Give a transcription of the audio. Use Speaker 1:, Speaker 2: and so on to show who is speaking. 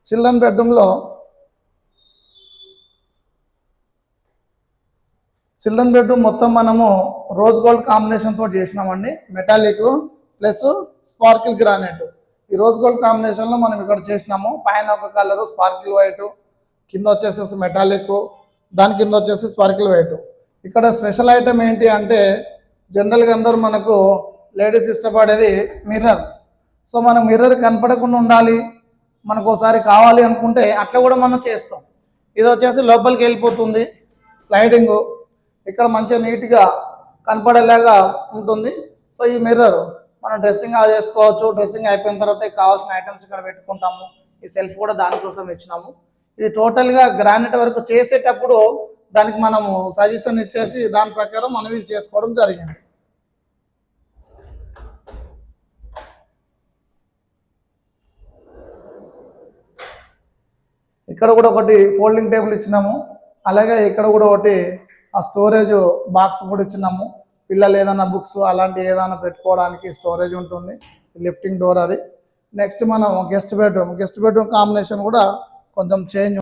Speaker 1: Children బెడ్రూమ్లో children bedroom మొత్తం మనము రోజ్ గోల్డ్ కాంబినేషన్ తోటి చేసినామండి. Metallic plus sparkle granite. ఈ రోజ్ గోల్డ్ కాంబినేషన్లో మనం ఇక్కడ చేసినాము. పైన ఒక కలరు స్పార్కిల్ వైట్, కింద వచ్చేసేసి మెటాలిక్, దాని కింద వచ్చేసి స్పార్కిల్ వైట్. ఇక్కడ స్పెషల్ ఐటమ్ ఏంటి అంటే జనరల్గా అందరూ మనకు లేడీస్ ఇష్టపడేది మిర్రర్. సో మనం మిర్రర్ కనపడకుండా ఉండాలి, మనకు ఒకసారి కావాలి అనుకుంటే అట్లా కూడా మనం చేస్తాం. ఇది వచ్చేసి లోపలికి వెళ్ళిపోతుంది, స్లైడింగు, ఇక్కడ మంచిగా నీట్గా కనపడేలాగా ఉంటుంది. సో ఈ మిర్రర్ మనం డ్రెస్సింగ్ చేసుకోవచ్చు. డ్రెస్సింగ్ అయిపోయిన తర్వాత కావాల్సిన ఐటమ్స్ ఇక్కడ పెట్టుకుంటాము. ఈ సెల్ఫ్ కూడా దానికోసం ఇచ్చినాము. ఇది టోటల్గా గ్రానైట్ వర్క్ చేసేటప్పుడు దానికి మనము సజెషన్ ఇచ్చేసి దాని ప్రకారం మనం ఇది చేసుకోవడం జరిగింది. ఇక్కడ కూడా ఒకటి ఫోల్డింగ్ టేబుల్ ఇచ్చినాము. అలాగే ఇక్కడ కూడా ఒకటి ఆ స్టోరేజ్ బాక్స్ కూడా ఇచ్చినాము. పిల్లలు ఏదైనా బుక్స్ అలాంటి ఏదైనా పెట్టుకోవడానికి స్టోరేజ్ ఉంటుంది. లిఫ్టింగ్ డోర్ అది. నెక్స్ట్ మనం గెస్ట్ బెడ్రూమ్ కాంబినేషన్ కూడా కొంచెం చేంజ్